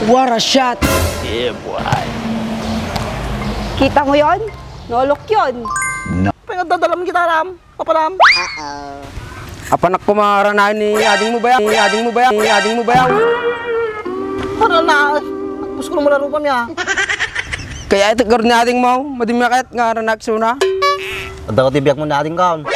What a shot! Yeah, boy. Kita mo yon? Nolok yun. No. Pinagdadala mo gitaram, paparam. Apanak kumaranahin ni ading mo ba yan? Ading mo ba yan? Ading mo ba yan? Para na, bus ko na mula rupa niya. Kaya ito garo ni ading mo, madimakit nga ranak suna. Ada ko tibiyak mo na ating kaon.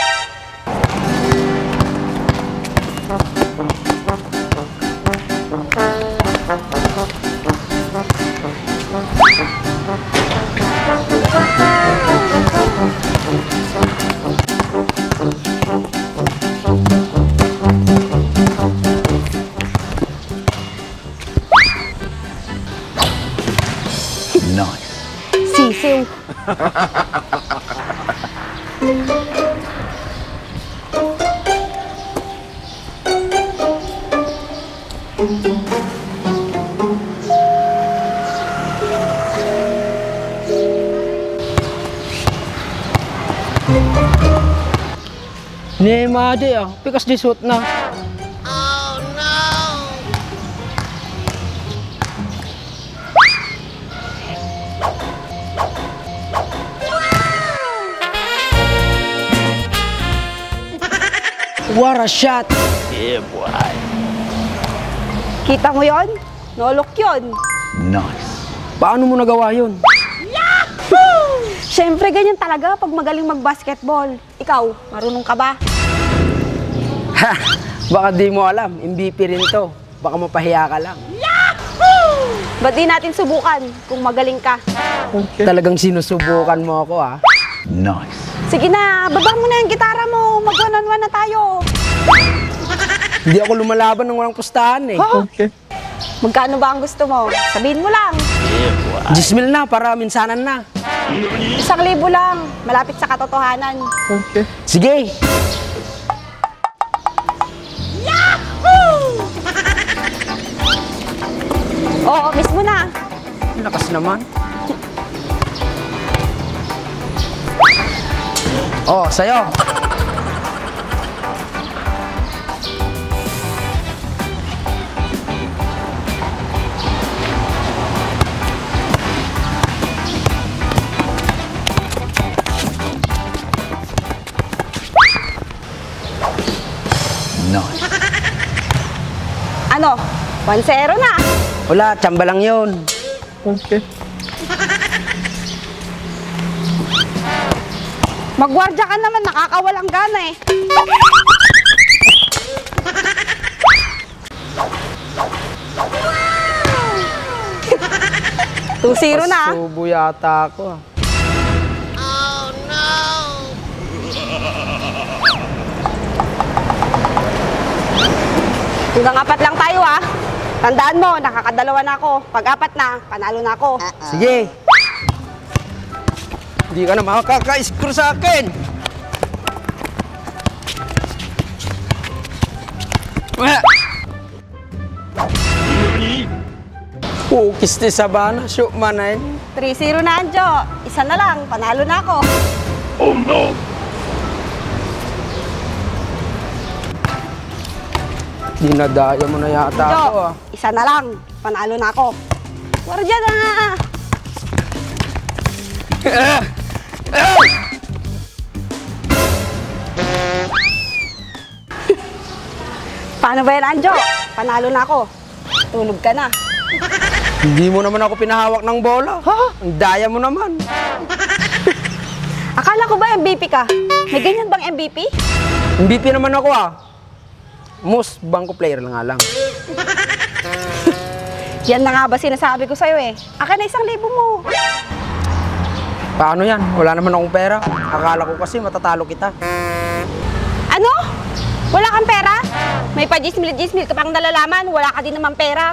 Nice. Sisiw. Ni madi pikas di shoot na. What a shot! Yeah, boy. Kita mo yon? Nolok yun. Nice. Paano mo nagawa yun? Siyempre, ganyan talaga pag magaling mag-basketball. Ikaw, marunong ka ba? Ha! Baka di mo alam, MVP rin to. Baka mapahiya ka lang. Ba't di natin subukan kung magaling ka? Talagang sinusubukan mo ako ah. Nice. Sige na, baba mo na yung gitara mo. Mag-one-on-one na tayo. Hindi ako lumalaban ng walang pustahan eh. Okay. Magkano ba ang gusto mo? Sabihin mo lang. Yeah, boy. 10,000 na para minsanan na. 1,000 lang. Malapit sa katotohanan. Okay. Sige! Oo, miss mo na. Lakas naman. Oh, sa'yo. Nice. Ano? 1-0 na. Wala, tsamba lang yun. Okay. Magwardya ka naman, nakakawalang gana eh. Wow! 2-0 na. Pasubo yata ako ah. Hanggang 4 lang tayo ah. Tandaan mo, nakakadalawa na ako. Pag 4 na, panalo na ako. Sige. Hindi ka na makaka-score sa akin. Kukis ni Sabana, shoot manayin. 3-0 na, Anjo. Isa na lang, panalo na ako. Oh, no. Dinadaya mo na yata Anjo, ako ah. isa na lang, panalo na ako. Wardya na! Paano ba yan, Anjo? Panalo na ako. Tulog ka na. Hindi mo naman ako pinahawak ng bola. Ha? Ang daya mo naman. Akala ko ba MVP ka? May ganyan bang MVP? MVP naman ako ah. Most bangko player lang nga lang. Yan na nga ba sinasabi ko sa'yo eh. Akin na 1,000 mo. Paano yan? Wala naman akong pera. Akala ko kasi matatalo kita. Ano? Wala kang pera? May pa 10,000 ka pang nalalaman, wala ka din naman pera.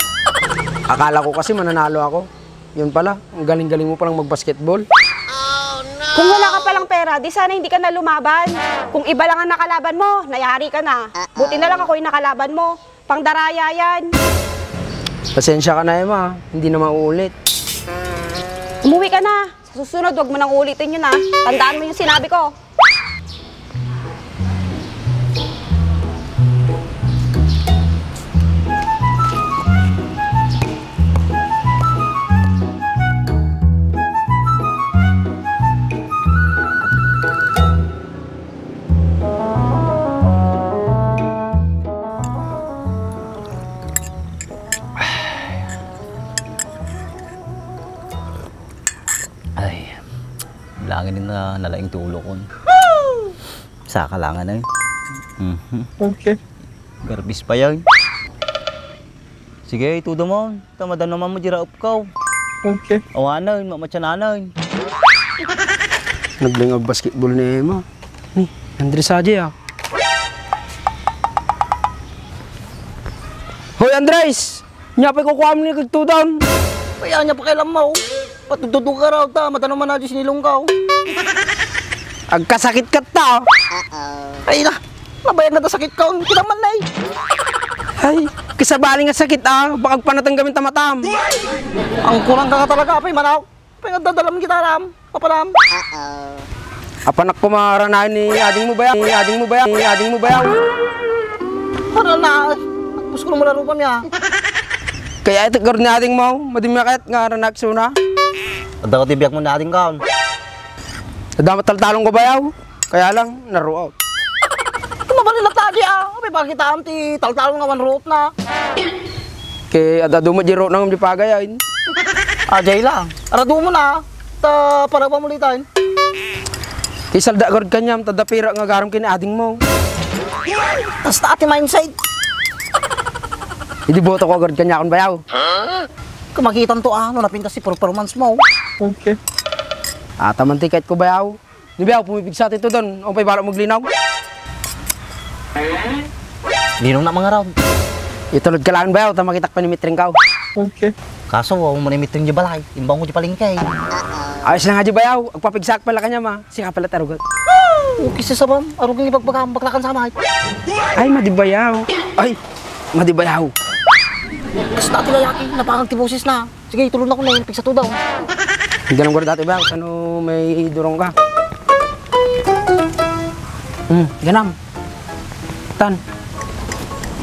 Akala ko kasi mananalo ako. Yun pala, ang galing-galing mo palang mag-basketball. Kung wala ka palang pera, di sana hindi ka na lumaban. Kung iba lang ang nakalaban mo, nayari ka na. Buti na lang ako yung nakalaban mo. Pangdaraya yan. Pasensya ka na, Emma. Hindi na mauulit. Umuwi ka na. Sa susunod, wag mo nang ulitin yun ha. Tandaan mo yung sinabi ko. kalangan na nalaing tulo ko. Sa kalangan na yun. Okay. Garbis pa yan. Sige, tudo mo. Tamadan naman mo jira upkaw. Okay. Awanan, mamatsananan. Naglingag basketball ni Emma. Ni, Andres aja ya. Hoy Andres! Nyapay ko kuha mo ni kagtudan. Kaya niya pakialam mo. Patutudog ka raw ta. Mata naman na di sinilong ka. Agkasakit ka ta. Ay na. Nabayan na ta sakit ka. Kinaman na eh. Ay, kasabaling nga sakit baka panatang gamin tamatam. Ang kurang ka talaga. Apay manaw. Apay nga dadalam kita ram. Papalam. Apanak ko maranahin ni ading mo bayaw. Ading mo bayaw. Para na. Tapos ko naman laro pa niya. Kaya ito gawin natin mo, madimakit nga ranak suna. Ada ko tibiyak mo natin kaon. Damat taltalong ko bayaw. Kaya lang, naruot. Kumabalila tadi Apay pakitaan ti taltalong nga root na. Kaya ada dumad jiro nang dipagayain. Ajay lang. Arado mo na. Ta para pamulitan. Isalda gawin kanyam, tadapira nga garam kini ading mo. Tas ta ati mindset. Hindi boto ko gawin kanya akong bayaw. Kumakitan to no napintas si performance mo. Okay. Taman tiket ko bayaw. Ni bayaw, pumipig sa atin to doon. O pa'y balak maglinaw. Linong na mga round. Itulod ka lang bayaw, tamakitak pa ni mitring ka. Okay. Kaso, huwag mo na imiting di balay. Imbang ko di palingkay. Ayos lang nga di bayaw, agpapigsak pala kanya ma. Sika pala tarugat. Okay sa sabam. Aruging ibagbaklakan sa mahal. Ay, madibayaw. Ay, madibayaw. Kasi dati lalaki, napakang tibosis na. Sige, tulog na ko na yun, pigsa to daw. Hindi lang gawin dati bayaw, ano may durong ka. Ganam. Tan.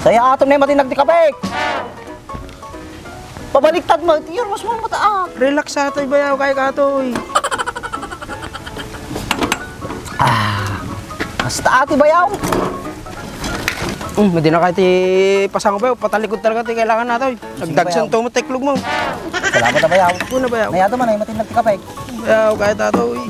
Saya ato na yung matinag di kapek. Pabaliktad mo, yun, mas mga mataak. Relax sa ato'y bayaw, kaya ka ato'y. Basta ati bayaw. Madi na kahit pasang bayaw, patalikod talaga ito kailangan natin. Nagdagsan to mo, teklog mo. Salamat na bayaw. Una bayaw. Nayado man na yung matinag di kapek. Bayaw, kaya ato'y.